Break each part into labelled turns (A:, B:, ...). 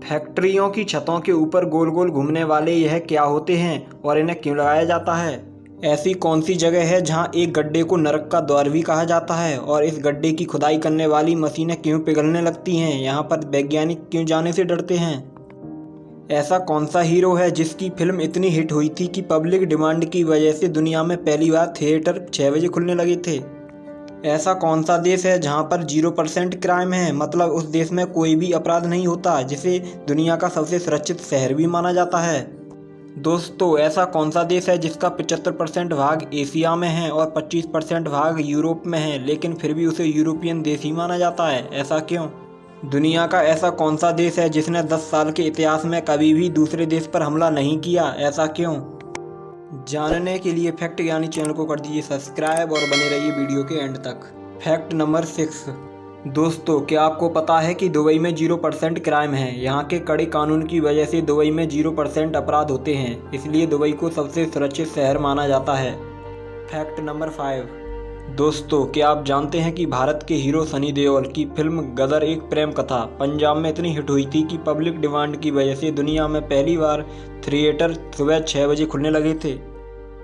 A: फैक्ट्रियों की छतों के ऊपर गोल गोल घूमने वाले यह क्या होते हैं और इन्हें क्यों लगाया जाता है? ऐसी कौन सी जगह है जहां एक गड्ढे को नरक का द्वार भी कहा जाता है? और इस गड्ढे की खुदाई करने वाली मशीनें क्यों पिघलने लगती हैं? यहाँ पर वैज्ञानिक क्यों जाने से डरते हैं? ऐसा कौन सा हीरो है जिसकी फिल्म इतनी हिट हुई थी कि पब्लिक डिमांड की वजह से दुनिया में पहली बार थिएटर 6 बजे खुलने लगे थे? ऐसा कौन सा देश है जहां पर 0% क्राइम है, मतलब उस देश में कोई भी अपराध नहीं होता, जिसे दुनिया का सबसे सुरक्षित शहर भी माना जाता है? दोस्तों, ऐसा कौन सा देश है जिसका 75% भाग एशिया में है और 25% भाग यूरोप में है, लेकिन फिर भी उसे यूरोपियन देश ही माना जाता है? ऐसा क्यों? दुनिया का ऐसा कौन सा देश है जिसने 10 साल के इतिहास में कभी भी दूसरे देश पर हमला नहीं किया? ऐसा क्यों? जानने के लिए फैक्ट ज्ञानी चैनल को कर दीजिए सब्सक्राइब और बने रहिए वीडियो के एंड तक। Fact number 6। दोस्तों, क्या आपको पता है कि दुबई में 0% क्राइम है? यहाँ के कड़े कानून की वजह से दुबई में 0% अपराध होते हैं, इसलिए दुबई को सबसे सुरक्षित शहर माना जाता है। Fact number 5। दोस्तों, क्या आप जानते हैं कि भारत के हीरो सनी देओल की फिल्म गदर एक प्रेम कथा पंजाब में इतनी हिट हुई थी कि पब्लिक डिमांड की वजह से दुनिया में पहली बार थिएटर सुबह 6 बजे खुलने लगे थे।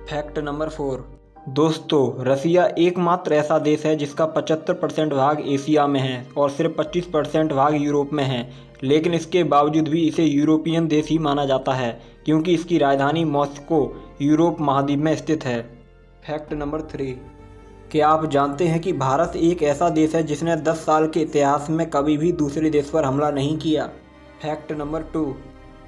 A: Fact number 4। दोस्तों, रसिया एकमात्र ऐसा देश है जिसका 75% भाग एशिया में है और सिर्फ 25% भाग यूरोप में है, लेकिन इसके बावजूद भी इसे यूरोपियन देश ही माना जाता है क्योंकि इसकी राजधानी मॉस्को यूरोप महाद्वीप में स्थित है। Fact number 3। क्या आप जानते हैं कि भारत एक ऐसा देश है जिसने 10 साल के इतिहास में कभी भी दूसरे देश पर हमला नहीं किया? Fact number 2।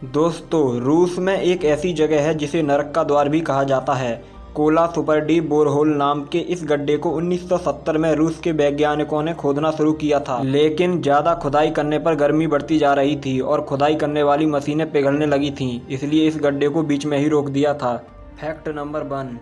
A: दोस्तों, रूस में एक ऐसी जगह है जिसे नरक का द्वार भी कहा जाता है। कोला सुपरडी बोरहोल नाम के इस गड्ढे को 1970 में रूस के वैज्ञानिकों ने खोदना शुरू किया था, लेकिन ज़्यादा खुदाई करने पर गर्मी बढ़ती जा रही थी और खुदाई करने वाली मशीनें पिघलने लगी थीं, इसलिए इस गड्ढे को बीच में ही रोक दिया था। Fact number 1।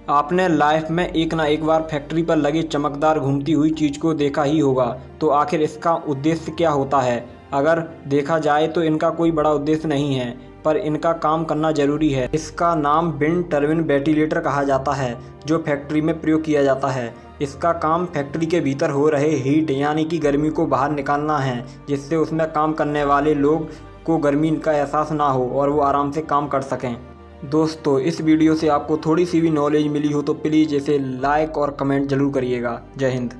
A: आपने लाइफ में एक ना एक बार फैक्ट्री पर लगी चमकदार घूमती हुई चीज़ को देखा ही होगा, तो आखिर इसका उद्देश्य क्या होता है? अगर देखा जाए तो इनका कोई बड़ा उद्देश्य नहीं है, पर इनका काम करना जरूरी है। इसका नाम विंड टर्बाइन वेंटिलेटर कहा जाता है, जो फैक्ट्री में प्रयोग किया जाता है। इसका काम फैक्ट्री के भीतर हो रहे हीट यानी कि गर्मी को बाहर निकालना है, जिससे उसमें काम करने वाले लोग को गर्मी का एहसास ना हो और वो आराम से काम कर सकें। दोस्तों, इस वीडियो से आपको थोड़ी सी भी नॉलेज मिली हो तो प्लीज़ इसे लाइक और कमेंट ज़रूर करिएगा। जय हिंद।